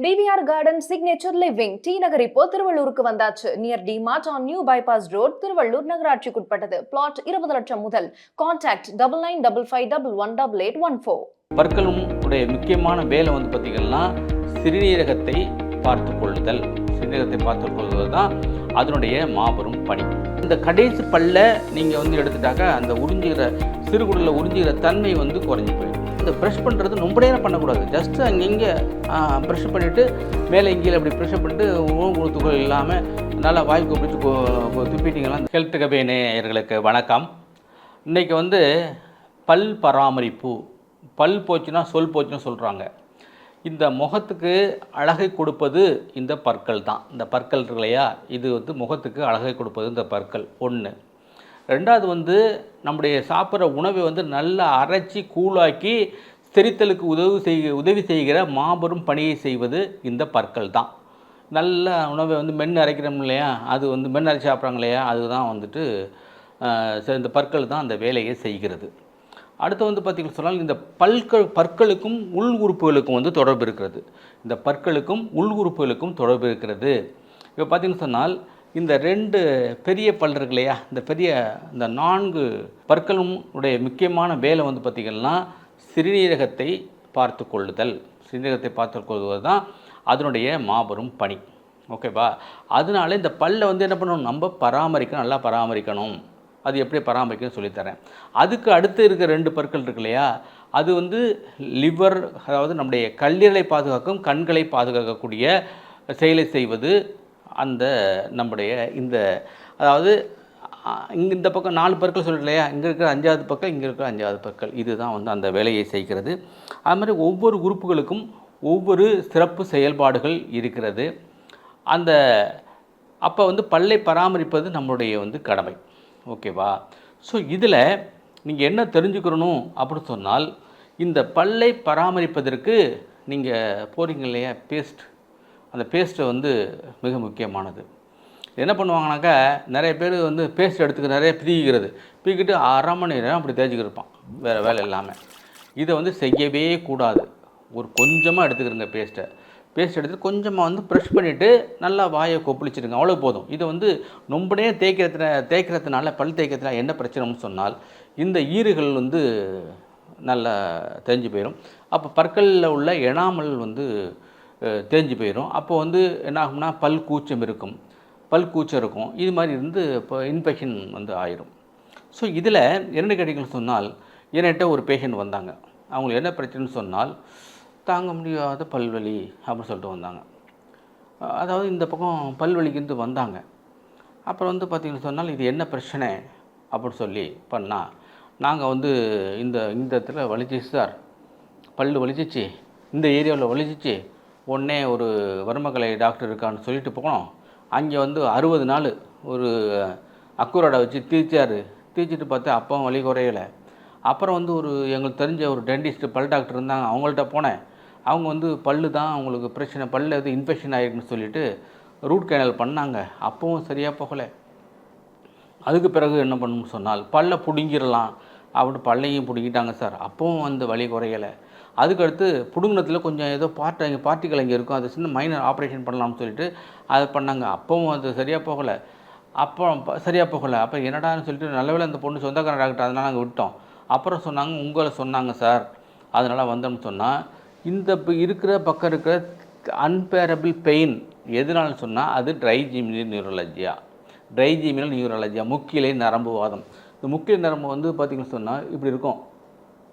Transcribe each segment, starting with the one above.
DVR Garden Signature Living T Nagar இப்போ திருவள்ளூருக்கு வந்தாச்சு. Near D Mart on new bypass road, Tiruvallur நகராட்சிக்குட்பட்டது. பிளாட் 20 லட்சம் முதல். கான்டாக்ட் 9955518814. பற்களும் உடைய முக்கியமான வேலை வந்து பார்த்தீங்கன்னா சிறுநீரகத்தை பார்த்து கொள்ளுதல். சிறுநீரகத்தை பார்த்து கொள்வது தான் அதனுடைய மாபெரும் பணி. இந்த கடைசி பல்ல நீங்கள் வந்து எடுத்துட்டாக்கா அந்த உறிஞ்சுகிற சிறுகுடலில் உறிஞ்சுகிற தன்மை வந்து குறைஞ்சி போயிடும். இந்த ப்ரெஷ் பண்ணுறது ரொம்ப நேரம் பண்ணக்கூடாது. ஜஸ்ட்டு அங்கங்கே ப்ரெஷ் பண்ணிவிட்டு மேலே இங்கே அப்படி ப்ரெஷ் பண்ணிட்டு உணவு துகள் இல்லாமல் நல்லா வாய்க்கு பிடிச்சி துப்பிட்டிங்களா. ஹெல்த் கபே நேயர்களுக்கு வணக்கம். இன்றைக்கி வந்து பல் பராமரிப்பு, பல் போச்சுன்னா சொல் போச்சுன்னு சொல்கிறாங்க. இந்த முகத்துக்கு அழகை கொடுப்பது இந்த பற்கள் தான். இந்த பற்கள் இருக்கு இல்லையா, இது வந்து முகத்துக்கு அழகை கொடுப்பது இந்த பற்கள் ஒன்று. ரெண்டாவது வந்து நம்முடைய சாப்பிட்ற உணவை வந்து நல்லா அரைச்சி கூழாக்கி செரித்தலுக்கு உதவி செய்கிற மாபெரும் பணியை செய்வது இந்த பற்கள் தான். நல்ல உணவை வந்து மென்று அரைக்கிறோம் இல்லையா, அது வந்து மென்று அரைச்சி சாப்பிட்றாங்க இல்லையா, அதுதான் வந்துட்டு இந்த பற்கள் தான் அந்த வேலையை செய்கிறது. அடுத்து வந்து பார்த்திங்கன்னு சொன்னால் இந்த பற்களுக்கும் உள் உறுப்புகளுக்கும் வந்து தொடர்பு இருக்கிறது. இந்த பற்களுக்கும் உள் உறுப்புகளுக்கும் தொடர்பு இருக்கிறது. இப்போ பார்த்திங்கன்னு சொன்னால் இந்த 2 பெரிய பல் இருக்கு இல்லையா, இந்த 4 பற்களும் உடைய முக்கியமான வேலை வந்து பார்த்திங்கன்னா சிறுநீரகத்தை பார்த்து கொள்ளுதல். சிறுநீரகத்தை பார்த்து கொள்வது தான் அதனுடைய மாபெரும் பணி. ஓகேவா? அதனால இந்த பல்லை வந்து என்ன பண்ணணும், நம்ம பராமரிக்கணும், நல்லா பராமரிக்கணும். அது எப்படி பராமரிக்கணும்னு சொல்லித்தரேன். அதுக்கு அடுத்து இருக்கிற 2 பற்கள் இருக்கு இல்லையா, அது வந்து லிவர், அதாவது நம்முடைய கல்லீரலை பாதுகாக்கும், கண்களை பாதுகாக்கக்கூடிய செயலை செய்வது அந்த நம்முடைய இந்த, அதாவது இங்கே இந்த பக்கம் 4 பற்கள் சொல்லிட்டு இல்லையா, இங்கே இருக்கிற 5வது பற்கள், இங்கே இருக்கிற 5வது பற்கள், இதுதான் வந்து அந்த வேலையை செய்கிறது. அது மாதிரி ஒவ்வொரு உறுப்புகளுக்கும் ஒவ்வொரு சிறப்பு செயல்பாடுகள் இருக்கிறது. அந்த அப்போ வந்து பல்லை பராமரிப்பது நம்மளுடைய வந்து கடமை. ஓகேவா? ஸோ இதில் நீங்கள் என்ன தெரிஞ்சுக்கிறணும் அப்படின்னு சொன்னால், இந்த பல்லை பராமரிப்பதற்கு நீங்கள் போகிறீங்க இல்லையா, பேஸ்ட், அந்த பேஸ்ட்டை வந்து மிக முக்கியமானது. என்ன பண்ணுவாங்கனாக்கா, நிறைய பேர் வந்து பேஸ்ட் எடுத்துக்க நிறைய பீக்கிட்டு 1/2 மணி நேரம் அப்படி தேய்ச்சிக்கிருப்பான் வேறு வேலை இல்லாமல். இதை வந்து செய்யவே கூடாது. ஒரு கொஞ்சமாக எடுத்துக்கிறங்க பேஸ்ட் எடுத்துகிட்டு கொஞ்சமாக வந்து ப்ரெஷ் பண்ணிவிட்டு நல்லா வாயை கொப்பளிச்சிடுங்க, அவ்வளோ போதும். இதை வந்து ரொம்பனே தேய்க்கிறதுனால பல் தேய்க்கிறதுனால என்ன பிரச்சனைன்னு சொன்னால், இந்த ஈறுகள் வந்து நல்லா தேஞ்சு போயிடும். அப்போ பற்களில் உள்ள எனாமல் வந்து தேஞ்சு போயிடும். அப்போ வந்து என்ன ஆகும்னா பல் கூச்சம் இருக்கும். இது மாதிரி இருந்து இப்போ இன்ஃபெக்ஷன் வந்து ஆயிரும். ஸோ இதில் என்ன கேட்டீங்கன்னு சொன்னால், என்கிட்ட ஒரு பேஷண்ட் வந்தாங்க. அவங்களுக்கு என்ன பிரச்சனைன்னு சொன்னால், தாங்க முடியாத பல்வலி அப்படின்னு சொல்லிட்டு வந்தாங்க. அதாவது இந்த பக்கம் பல்வலிக்கு வந்தாங்க. அப்புறம் வந்து பார்த்திங்கன்னு சொன்னால், இது என்ன பிரச்சனை அப்படின்னு சொல்லி பண்ணால், நாங்கள் வந்து இந்த இடத்துல வலிச்சிச்சு சார், பல் வலிச்சிச்சு, இந்த ஏரியாவில் வலிச்சிச்சு, உடனே ஒரு வர்மக்கலை டாக்டர் இருக்கான்னு சொல்லிட்டு போனோம். அங்கே வந்து 60 நாள் ஒரு அக்குரோடை வச்சு தீச்சிட்டு பார்த்தா அப்பவும் வலி குறையலை. அப்புறம் வந்து ஒரு எங்களுக்கு தெரிஞ்ச ஒரு டென்டிஸ்ட் பல் டாக்டர் இருந்தாங்க, அவங்கள்ட்ட போனேன். அவங்க வந்து பல்லு தான் அவங்களுக்கு பிரச்சனை, பல்லு எது இன்ஃபெக்ஷன் ஆகிருக்குன்னு சொல்லிவிட்டு ரூட் கேனல் பண்ணாங்க. அப்பவும் சரியாக போகலை. அதுக்கு பிறகு என்ன பண்ணணும்னு சொன்னால், பல்லை பிடுங்கிடலாம் அப்படின்னு பல்லையும் பிடுங்கிட்டாங்க சார், அப்பவும் வந்து வலி குறையலை. அதுக்கடுத்து பிடுங்கினத்தில் கொஞ்சம் ஏதோ பார்ட்டிகள் இங்கே இருக்கும், அது சின்ன மைனர் ஆப்ரேஷன் பண்ணலாம்னு சொல்லிட்டு அதை பண்ணாங்க. அப்பவும் அது சரியாக போகலை. அப்போ என்னடான்னு சொல்லிட்டு நல்லவேளை அந்த பொண்ணு சொந்தக்கார டாக்டர், அதனால் நாங்கள் விட்டோம். அப்புறம் உங்களை சொன்னாங்க சார், அதனால் வந்தோம்னு சொன்னால், இந்த இருக்கிற பக்கம் இருக்கிற அன்பேரபிள் பெயின் எதுனாலும் சொன்னால் அது ட்ரைஜீமினல் நியூரலஜியா, முக்கிலை நரம்பு வாதம். இந்த முக்கிய நரம்பு வந்து பார்த்திங்கன்னு சொன்னால் இப்படி இருக்கும்.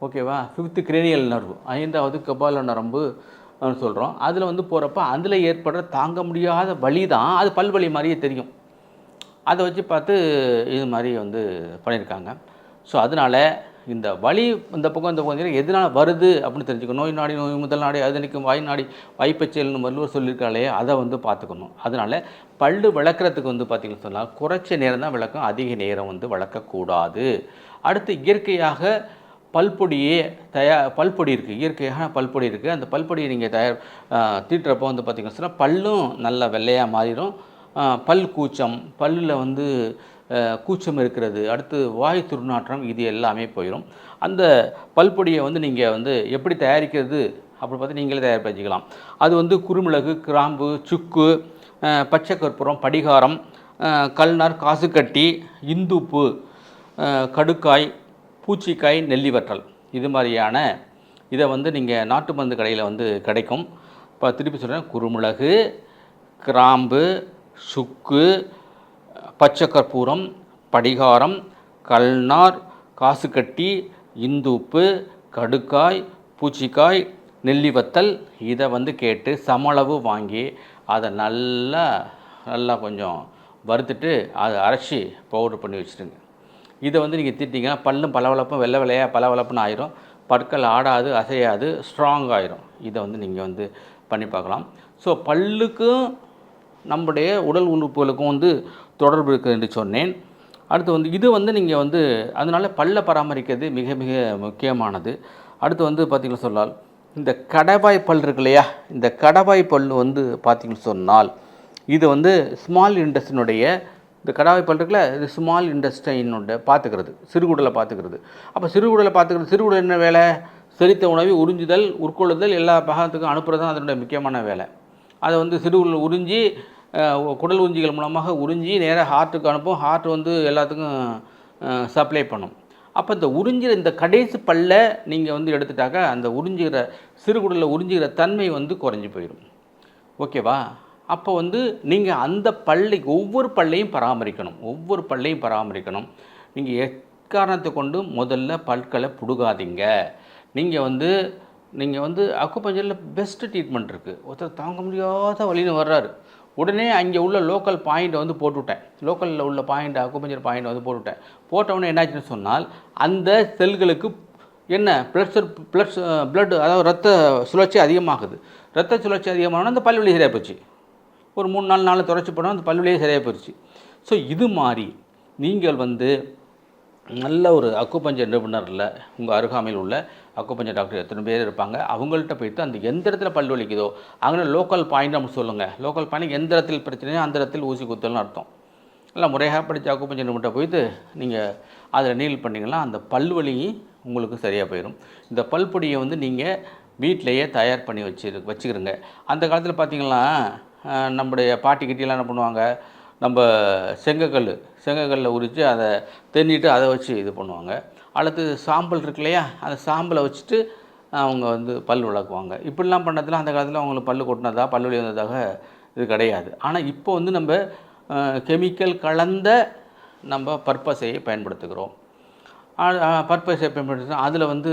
ஓகேவா? 5th கிரேனியல் நர்வு, 5வது கபால நரம்பு சொல்கிறோம். அதில் வந்து போகிறப்ப அதில் ஏற்படுற தாங்க முடியாத வலி தான் அது பல்வலி மாதிரியே தெரியும். அதை வச்சு பார்த்து இது மாதிரி வந்து பண்ணியிருக்காங்க. ஸோ அதனால் இந்த வலி இந்த பக்கம் எதனால் வருது அப்படின்னு தெரிஞ்சுக்கணும். நோய் முதல் நாடி அது நிற்கும் வாய் நாடி வாய்ப்பச்சல்னு வள்ளுவர் சொல்லியிருக்காளே, அதை வந்து பார்த்துக்கணும். அதனால் பல்லு விளக்குறதுக்கு வந்து பார்த்திங்கன்னு சொன்னால் குறைச்ச நேரம் தான் விளக்கும், அதிக நேரம் வந்து வளர்க்கக்கூடாது. அடுத்து இயற்கையாக பல்பொடி இருக்குது, இயற்கையான பல்பொடி இருக்குது. அந்த பல்பொடியை நீங்கள் தீட்டுறப்போ வந்து பார்த்திங்கன்னு சொன்னால் பல்லும் நல்லா வெள்ளையாக மாறிடும். பல் கூச்சம், பல்லில் வந்து கூச்சம் இருக்கிறது, அடுத்து வாய் துர்நாற்றம், இது எல்லாமே போயிடும். அந்த பல்பொடியை வந்து நீங்கள் வந்து எப்படி தயாரிக்கிறது அப்படி பார்த்து நீங்களே தயார் பண்ணிக்கலாம். அது வந்து குருமிளகு, கிராம்பு, சுக்கு, பச்சை கற்பூரம், படிகாரம், கல்நார், காசுக்கட்டி, இந்துப்பு, கடுக்காய், பூச்சிக்காய், நெல்லி வற்றல், இது மாதிரியான இதை வந்து நீங்கள் நாட்டு மருந்து கடையில் வந்து கிடைக்கும். இப்போ திருப்பி சொல்கிறேன், குருமிளகு, கிராம்பு, சுக்கு, பச்சை கற்பூரம், படிகாரம், கல்நார், காசுக்கட்டி, இந்துப்பு, கடுக்காய், பூச்சிக்காய், நெல்லி வத்தல், இதை வந்து கேட்டு சமளவு வாங்கி அதை நல்லா கொஞ்சம் வறுத்துட்டு அதை அரைச்சி பவுட்ரு பண்ணி வச்சுடுங்க. இதை வந்து நீங்கள் திட்டிங்கன்னா பல்லும் பளபளப்பும் வெள்ளை வெள்ளையாக பளபளப்புன்னு ஆயிரும், பற்கள் ஆடாது, அசையாது, ஸ்ட்ராங் ஆயிரும். இதை வந்து நீங்கள் வந்து பண்ணி பார்க்கலாம். ஸோ பல்லுக்கும் நம்முடைய உடல் உறுப்புகளுக்கும் வந்து தொடர்பு இருக்குது என்று சொன்னேன். அடுத்து வந்து இது வந்து நீங்கள் வந்து அதனால் பல்லை பராமரிக்கிறது மிக மிக முக்கியமானது. அடுத்து வந்து பார்த்திங்கன்னு சொன்னால் இந்த கடவாய் பல் இருக்கு இல்லையா, இந்த கடவாய் பல் வந்து பார்த்திங்கன்னு சொன்னால் இது வந்து ஸ்மால் இண்டஸ்ட்ரினுடைய இந்த கடவாய் பல் இருக்குல்ல, இது ஸ்மால் இண்டஸ்ட்ரியினுடைய பார்த்துக்கிறது, சிறுகுடலை பார்த்துக்கிறது. அப்போ சிறுகுடலை பார்த்துக்கிறது, சிறுகுடல் என்ன வேலை? செரித்த உணவை உறிஞ்சுதல், உட்கொள்ளுதல், எல்லா பாகத்துக்கும் அனுப்புறது தான் அதனுடைய முக்கியமான வேலை. அதை வந்து சிறுகுடல் உறிஞ்சி குடல் உறிஞ்சிகள் மூலமாக உறிஞ்சி நேராக ஹார்ட்டுக்கு அனுப்பும், ஹார்ட் வந்து எல்லாத்துக்கும் சப்ளை பண்ணும். அப்போ இந்த உறிஞ்சிற இந்த கடைசி பல்லை நீங்கள் வந்து எடுத்துட்டாக்கா அந்த உறிஞ்சிகிற சிறுகுடலில் உறிஞ்சிகிற தன்மை வந்து குறைஞ்சி போயிடும். ஓகேவா? அப்போ வந்து நீங்கள் அந்த ஒவ்வொரு பல்லையும் பராமரிக்கணும். நீங்கள் எக்காரணத்தை கொண்டு முதல்ல பற்களை பிடுங்காதீங்க. நீங்கள் வந்து அக்குபஞ்சரில் பெஸ்ட்டு ட்ரீட்மெண்ட் இருக்குது. ஒருத்தர் தாங்க முடியாத வலின்னு வர்றாரு, உடனே அங்கே உள்ள லோக்கல் பாயிண்ட்டை வந்து போட்டுவிட்டேன், லோக்கலில் உள்ள பாயிண்ட் அக்குபஞ்சர் பாயிண்ட் வந்து போட்டுவிட்டேன். போட்டவுடனே என்னாச்சுன்னு சொன்னால் அந்த செல்களுக்கு என்ன பிளட் அதாவது ரத்த சுழற்சி அதிகமாகுது. ரத்த சுழற்சி அதிகமானோன்னா அந்த பல்வலி சரியாக போச்சு. ஒரு 3-4 நாள் தொடச்சி போனால் அந்த பல்வலியே சரியாக போயிடுச்சு. ஸோ இது மாதிரி நீங்கள் வந்து நல்ல ஒரு அக்குபஞ்சர் நிபுணரில் உங்கள் அருகாமையில் உள்ள அக்குபஞ்சர் டாக்டர் எத்தனை பேர் இருப்பாங்க, அவங்கள்ட்ட போய்ட்டு அந்த எந்த இடத்துல பல் வலிக்குதோ அங்கே லோக்கல் பாயிண்ட் நம்ம சொல்லுங்கள். லோக்கல் பாயிண்ட் எந்த இடத்துல பிரச்சனையோ அந்த இடத்துல ஊசி குத்தல்னு அர்த்தம். நல்லா முறையாக படித்த அக்குபஞ்சர் நிபுணர்கிட்ட போய்ட்டு நீங்கள் அதில் நீல் பண்ணிங்கன்னா அந்த பல்வலி உங்களுக்கு சரியாக போயிடும். இந்த பல்பொடியை வந்து நீங்கள் வீட்டிலையே தயார் பண்ணி வச்சுக்கிறங்க. அந்த காலத்தில் பார்த்திங்கன்னா நம்முடைய பாட்டிக்கிட்டெல்லாம் என்ன பண்ணுவாங்க, நம்ம செங்கக்கல்லில் உரித்து அதை தென்னிட்டு அதை வச்சு இது பண்ணுவாங்க. அடுத்து சாம்பல் இருக்கு இல்லையா, அந்த சாம்பலை வச்சுட்டு அவங்க வந்து பல் விளக்குவாங்க. இப்படிலாம் பண்ணதில் அந்த காலத்தில் அவங்களுக்கு பல் கொட்டினதா பல்வலி வந்ததாக இது கிடையாது. ஆனால் இப்போ வந்து நம்ம கெமிக்கல் கலந்த நம்ம பற்பசையை பயன்படுத்துகிறோம். பற்பசையை பயன்படுத்துகிறோம், அதில் வந்து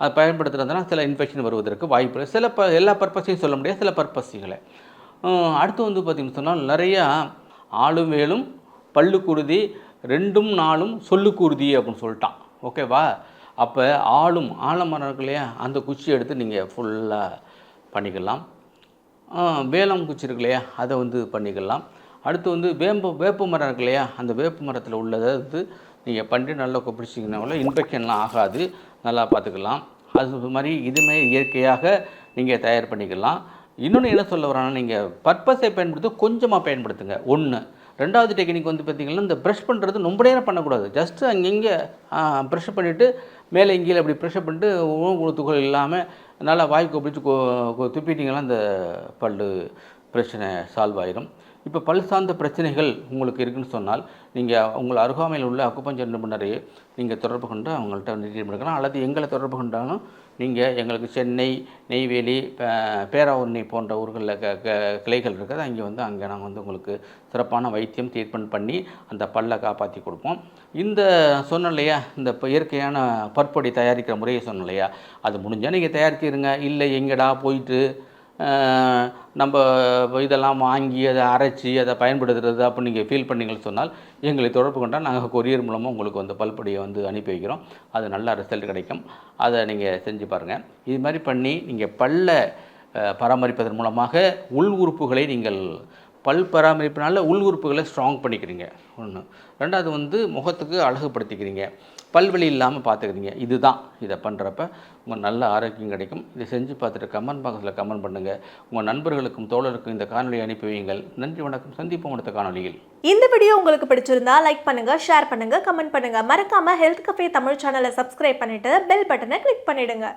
அதை பயன்படுத்துகிறதுனா சில இன்ஃபெக்ஷன் வருவதற்கு வாய்ப்பு சில எல்லா பற்பசையும் சொல்ல முடியாது, சில பற்பசைகளை. அடுத்து வந்து பார்த்திங்கன்னு சொன்னால் நிறையா ஆளும் வேலும் பல்லுக்குருதி 2ம் 4ம் சொல்லுக்குருதி அப்படின்னு சொல்லிட்டான். ஓகேவா? அப்போ ஆலமரம் இருக்கு இல்லையா, அந்த குச்சி எடுத்து நீங்கள் ஃபுல்லாக பண்ணிக்கலாம். வேலம் குச்சி இருக்கு இல்லையா, அதை வந்து பண்ணிக்கலாம். அடுத்து வந்து வேப்ப மரம் இருக்கு இல்லையா, அந்த வேப்ப மரத்தில் உள்ளதை வந்து நீங்கள் பண்ணி நல்லா கொப்பிடிச்சிங்கனால இன்ஃபெக்ஷன்லாம் ஆகாது, நல்லா பார்த்துக்கலாம். அது மாதிரி இதுமாதிரி இயற்கையாக நீங்கள் தயார் பண்ணிக்கலாம். இன்னொன்று என்ன சொல்ல வரானா, நீங்கள் பற்பசை கொஞ்சமாக பயன்படுத்துங்க. 1. 2வது டெக்னிக் வந்து பார்த்திங்கன்னா இந்த ப்ரஷ் பண்ணுறது ரொம்ப நேரம் பண்ணக்கூடாது. ஜஸ்ட்டு அங்கங்கே ப்ரெஷ் பண்ணிவிட்டு மேலே இங்கேயில் அப்படி ப்ரெஷ் பண்ணிட்டு உணவு துகள் இல்லாமல் நல்லா வாய்க்கு பிடிச்சி துப்பிட்டிங்கன்னா இந்த பல் பிரச்சனை சால்வ் ஆயிடும். இப்போ பல் சார்ந்த பிரச்சனைகள் உங்களுக்கு இருக்குதுன்னு சொன்னால் நீங்கள் உங்கள் அருகாமையில் உள்ள அக்குபஞ்சர் நிபுணரை நீங்கள் தொடர்பு கொண்டு அவங்கள்ட்ட ட்ரீட்மெண்ட் எடுக்கலாம். அல்லது எங்களை தொடர்பு கொண்டாலும் நீங்கள் எங்களுக்கு சென்னை, நெய்வேலி, பேராவூரணி போன்ற ஊர்களில் கிளைகள் இருக்குது, அங்கே நாங்கள் வந்து உங்களுக்கு சிறப்பான வைத்தியம் ட்ரீட்மெண்ட் பண்ணி அந்த பல்லை காப்பாற்றி கொடுப்போம். இந்த சொன்னோம் இல்லையா, இந்த இயற்கையான பற்பொடி தயாரிக்கிற முறையை சொன்னோம் இல்லையா, அது முடிஞ்சால் நீங்கள் தயாரிச்சிருங்க. இல்லை எங்கடா போயிட்டு நம்ம இதெல்லாம் வாங்கி அதை அரைச்சி அதை பயன்படுத்துறது அப்படின்னு நீங்கள் ஃபீல் பண்ணிங்கன்னு சொன்னால் எங்களை தொடர்பு கொண்டால் நாங்கள் கொரியர் மூலமாக உங்களுக்கு வந்து பல்பொடியை வந்து அனுப்பி வைக்கிறோம். அது நல்ல ரிசல்ட் கிடைக்கும். அதை நீங்கள் செஞ்சு பாருங்கள். இது மாதிரி பண்ணி நீங்கள் பல்லை பராமரிப்பதன் மூலமாக உள் உறுப்புகளை நீங்கள் பல் பராமரிப்பினால உள் உறுப்புகளை ஸ்ட்ராங் பண்ணிக்கிறீங்க. 1. 2வது வந்து முகத்துக்கு அழகுபடுத்திக்கிறீங்க, பல்வலி இல்லாமல் பார்த்துக்கிறீங்க. இதுதான் இதை பண்ணுறப்ப உங்கள் நல்ல ஆரோக்கியம் கிடைக்கும். இதை செஞ்சு பார்த்துட்டு கமெண்ட் பாக்ஸில் கமெண்ட் பண்ணுங்கள். உங்கள் நண்பர்களுக்கும் தோழருக்கும் இந்த காணொலியை அனுப்பி வையுங்கள். நன்றி, வணக்கம். சந்திப்போம் அடுத்த காணொலியில். இந்த வீடியோ உங்களுக்கு பிடிச்சிருந்தா லைக் பண்ணுங்கள், ஷேர் பண்ணுங்கள், கமெண்ட் பண்ணுங்கள். மறக்காமல் ஹெல்த் கஃபே தமிழ் சேனலை சப்ஸ்கிரைப் பண்ணிவிட்டு பெல் பட்டனை கிளிக் பண்ணிவிடுங்க.